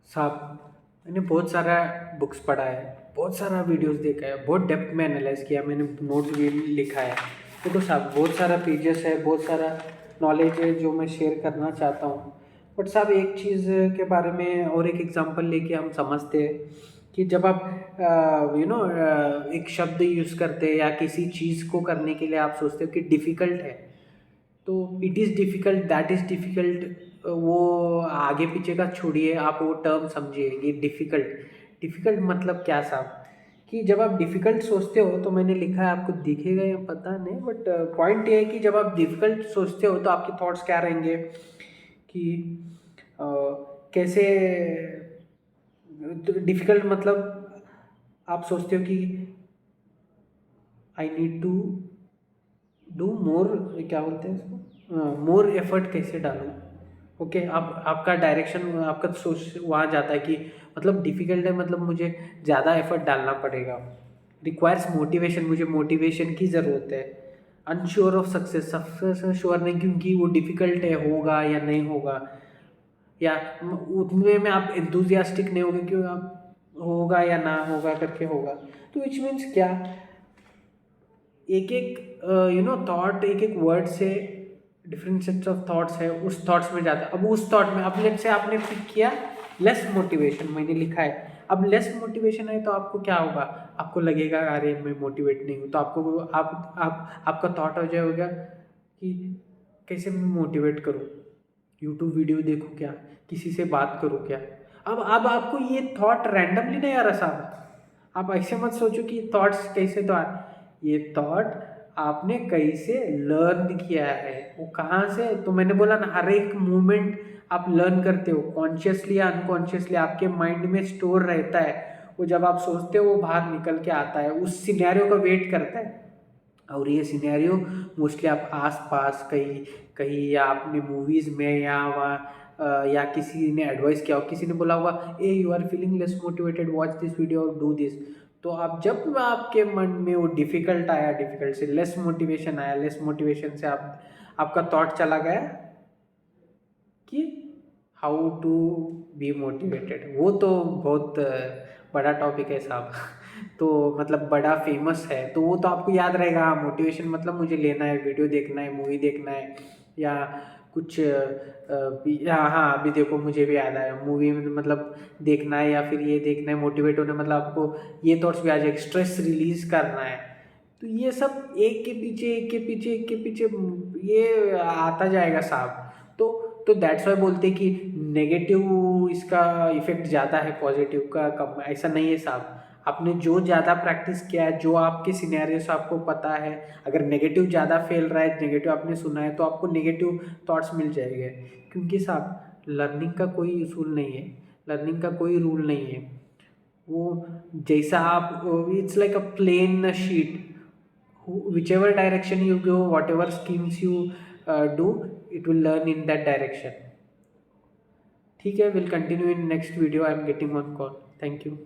साहब, मैंने बहुत सारा बुक्स पढ़ा है, बहुत सारा वीडियोस देखा है, बहुत डेप्थ में एनालाइज किया, मैंने नोट्स भी लिखा है। देखो साहब, बहुत सारा पेजेस है, बहुत सारा नॉलेज है जो मैं शेयर करना चाहता हूँ। बट साहब, एक चीज़ के बारे में और एक एग्जांपल लेके हम समझते हैं कि जब आप एक शब्द यूज़ करते हैं या किसी चीज़ को करने के लिए आप सोचते हो कि डिफ़िकल्ट है, तो it is difficult, that is difficult, वो आगे पीछे का छोड़िए, आप वो टर्म समझिए। ये डिफ़िकल्ट, डिफ़िकल्ट मतलब क्या साहब, कि जब आप डिफ़िकल्ट सोचते हो, तो मैंने लिखा है, आपको दिखेगा या पता नहीं, बट पॉइंट ये है कि जब आप डिफ़िकल्ट सोचते हो तो आपके थॉट्स क्या रहेंगे कि अ, कैसे डिफ़िकल्ट मतलब आप सोचते हो कि I need to do more, क्या बोलते हैं इसको, मोर एफर्ट कैसे डालूँ। ओके, आप आपका डायरेक्शन, आपका सोच वहाँ जाता है कि मतलब डिफ़िकल्ट है, मतलब मुझे ज़्यादा एफर्ट डालना पड़ेगा, रिक्वायर्स मोटिवेशन, मुझे मोटिवेशन की ज़रूरत है। Unsure of success, success sure नहीं, क्योंकि वो डिफ़िकल्ट है, होगा या नहीं होगा, या उतने में आप एंथुसियास्टिक नहीं होगे कि आप होगा या ना होगा करके होगा। तो विच मीन्स क्या, एक एक थॉट, एक एक वर्ड से डिफरेंट सेट्स ऑफ थॉट्स है, उस थॉट्स में जाता है। अब उस थॉट में, अब लेट्स से आपने पिक किया लेस मोटिवेशन, मैंने लिखा है, अब लेस मोटिवेशन है तो आपको क्या होगा, आपको लगेगा अरे मैं मोटिवेट नहीं हूँ, तो आपको आप आपका थॉट हो जाएगा कि कैसे मैं मोटिवेट करूँ, यूट्यूब वीडियो देखूँ क्या, किसी से बात करूँ क्या। अब आपको ये थॉट रैंडमली नहीं आ रहा साहब, आप ऐसे मत सोचो कि थॉट्स कैसे तो आ, ये थॉट आपने कैसे लर्न किया है, वो कहाँ से, तो मैंने बोला ना, हर एक मोमेंट आप लर्न करते हो, कॉन्शियसली या अनकॉन्शियसली आपके माइंड में स्टोर रहता है। वो जब आप सोचते हो वो बाहर निकल के आता है, उस सिनेरियो का वेट करता है। और ये सिनेरियो मोस्टली आप आस पास कहीं कहीं, या आपने मूवीज़ में, या वहाँ या किसी ने एडवाइस किया हो, किसी ने बोला होगा hey you are feeling less motivated, watch this video और डू दिस। तो आप जब आपके मन में वो डिफ़िकल्ट आया, डिफ़िकल्ट से लेस मोटिवेशन आया, लेस मोटिवेशन से आप आपका थॉट चला गया कि हाउ टू बी मोटिवेटेड। वो तो बहुत बड़ा टॉपिक है साहब। तो मतलब बड़ा फेमस है, तो वो तो आपको याद रहेगा, हाँ मोटिवेशन मतलब मुझे लेना है, वीडियो देखना है, मूवी देखना है, या कुछ या हाँ, अभी देखो मुझे भी याद आया, मूवी में मतलब देखना है, या फिर ये देखना है, मोटिवेट होना मतलब आपको ये थॉट्स भी आ जाए, स्ट्रेस रिलीज करना है। तो ये सब एक के पीछे एक के पीछे एक के पीछे ये आता जाएगा साहब। तो तो दैट्स वाई बोलते हैं कि नेगेटिव इसका इफेक्ट ज़्यादा है, पॉजिटिव का कम, ऐसा नहीं है साहब। आपने जो ज़्यादा प्रैक्टिस किया है, जो आपके सिनेरियोस आपको पता है, अगर नेगेटिव ज़्यादा फैल रहा है, नेगेटिव आपने सुना है, तो आपको नेगेटिव थॉट्स मिल जाएंगे। क्योंकि साहब, लर्निंग का कोई उसूल नहीं है, लर्निंग का कोई रूल नहीं है। वो जैसा आप, it's like a plain sheet, whichever direction you go, whatever schemes you do, it will learn in that direction। ठीक है, will continue in next video, I am getting on call, thank you.